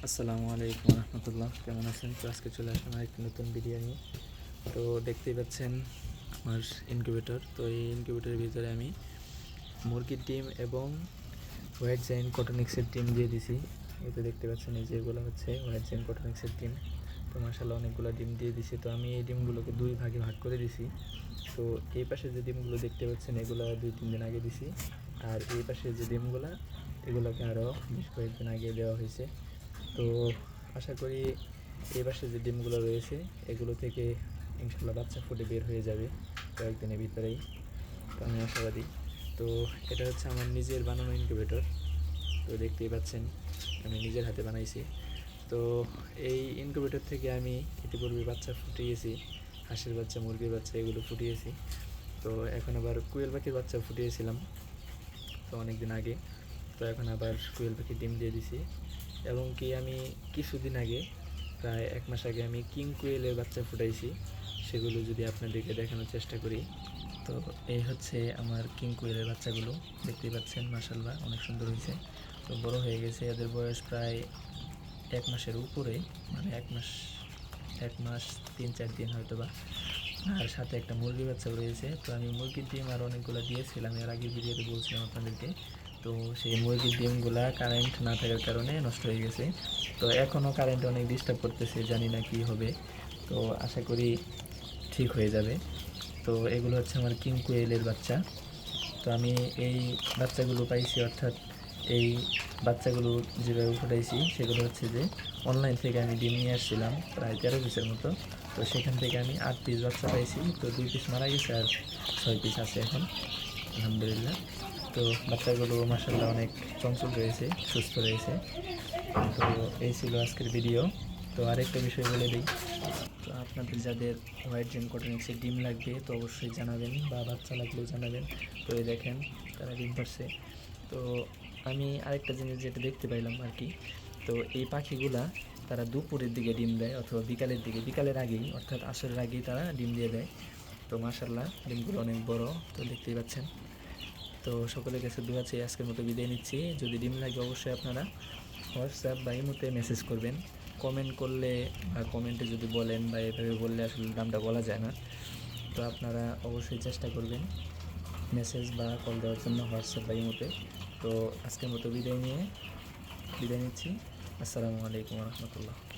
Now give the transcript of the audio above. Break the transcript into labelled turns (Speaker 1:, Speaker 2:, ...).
Speaker 1: আসসালামু আলাইকুম রহমতুল্লাহ, কেমন আছেন? তো আজকে চলে আসলাম একটি নতুন ভিডিও নিয়ে। তো দেখতেই পাচ্ছেন আমার ইনকিউবেটর। তো এই ইনকিউবেটরের ভিতরে আমি মুরগির ডিম এবং হোয়াইট জায়েন্ট কটনিক্সের ডিম দিয়ে দিছি। এই তো দেখতে পাচ্ছেন, এই যে এগুলো হচ্ছে হোয়াইট জায়েন্ট কটনিক্সের ডিম। তো মাশাআল্লাহ অনেকগুলো ডিম দিয়ে দিছি। তো আমি এই ডিমগুলোকে দুই ভাগে ভাগ করে দিছি। তো এই পাশে যে ডিমগুলো দেখতে পাচ্ছেন এগুলো 2-3 দিন আগে দিছি, আর এই পাশে যে ডিমগুলো এগুলোকে আরও বেশ কয়েকদিন আগে দেওয়া হয়েছে। তো আশা করি এই পাশে যে ডিমগুলো রয়েছে এগুলো থেকে ইনশাল্লাহ বাচ্চা ফুটে বের হয়ে যাবে কয়েকদিনের ভিতরেই। তো আমি আশাবাদী। তো এটা হচ্ছে আমার নিজের বানানো ইনকিউবেটর। তো দেখতেই পাচ্ছেন আমি নিজের হাতে বানাইছি। তো এই ইনকিউবেটর থেকে আমি ইতিপূর্বে বাচ্চা ফুটিয়েছি, হাঁসের বাচ্চা, মুরগির বাচ্চা এগুলো ফুটিয়েছি। তো এখন আবার কুয়েল পাখির বাচ্চা ফুটিয়েছিলাম তো অনেক দিন আগে। তো এখন আবার কুয়েল পাখির ডিম দিয়ে দিছি। এবং কি আমি কিছুদিন আগে, প্রায় 1 মাস আগে আমি কিং কুয়েলের বাচ্চা ফুটাইছি। সেগুলো যদি আপনাদেরকে দেখানোর চেষ্টা করি। তো এই হচ্ছে আমার কিং কুয়েলের বাচ্চাগুলো, দেখতেই পাচ্ছেন মাশাআল্লাহ অনেক সুন্দর হয়েছে। তো বড় হয়ে গেছে, এদের বয়স প্রায় 1 মাসের উপরে, মানে 1 মাস 3-4 দিন হয়তো বা। আর সাথে একটা মুরগির বাচ্চাও রয়েছে। তো আমি মুরগির ডিম আর অনেকগুলো দিয়েছিলাম, এর আগের ভিডিওতে বলছিলাম আপনাদেরকে। তো সেই মুরগির ডিমগুলা কারেন্ট না থাকার কারণে নষ্ট হয়ে গেছে। তো এখনও কারেন্ট অনেক ডিস্টার্ব করতেছে, জানি না কি হবে। তো আশা করি ঠিক হয়ে যাবে। তো এগুলো হচ্ছে আমার কিং কোয়েলের বাচ্চা। তো আমি এই বাচ্চাগুলো পাইছি, অর্থাৎ এই বাচ্চাগুলো যেভাবে ফুটাইছি সেগুলো হচ্ছে যে অনলাইন থেকে আমি ডিম নিয়ে আসছিলাম প্রায় 13 পিসের মতো। তো সেখান থেকে আমি 8 পিস বাচ্চা পাইছি। তো 2 পিস মারা গেছে আর 6 পিস আছে এখন, আলহামদুলিল্লাহ। তো বাচ্চাগুলো মাশাআল্লাহ অনেক চঞ্চল রয়েছে, সুস্থ রয়েছে। তো এই ছিল আজকের ভিডিও। তো আরেকটা বিষয় বলে দিই, তো আপনাদের যাদের হোয়াইট জেন কটনিক্সের ডিম লাগবে তো অবশ্যই জানাবেন, বা বাচ্চা লাগলেও জানাবেন। তো এই দেখেন তারা ডিম পারছে। তো আমি আরেকটা জিনিস যেটা দেখতে পাইলাম আর কি, তো এই পাখিগুলা তারা দুপুরের দিকে ডিম দেয় অথবা বিকালের দিকে, বিকালের আগেই অর্থাৎ আসরের আগেই তারা ডিম দিয়ে দেয়। তো মাশাআল্লাহ ডিমগুলো অনেক বড়, তো দেখতেই পাচ্ছেন। তো সকলের কাছে দোয়া চাই, আজকের মতো বিদায় নিচ্ছি। যদি ডিম লাগে অবশ্যই আপনারা হোয়াটসঅ্যাপ বা ইমোতে মেসেজ করবেন। কমেন্ট করলে বা কমেন্টে যদি বলেন বা এভাবে বললে আসলে দামটা বলা যায় না। তো আপনারা অবশ্যই চেষ্টা করবেন মেসেজ বা কল দেওয়ার জন্য হোয়াটসঅ্যাপ বা ইমোতে। তো আজকের মতো বিদায় নিচ্ছি। আসসালামু আলাইকুম রহমতুল্লাহ।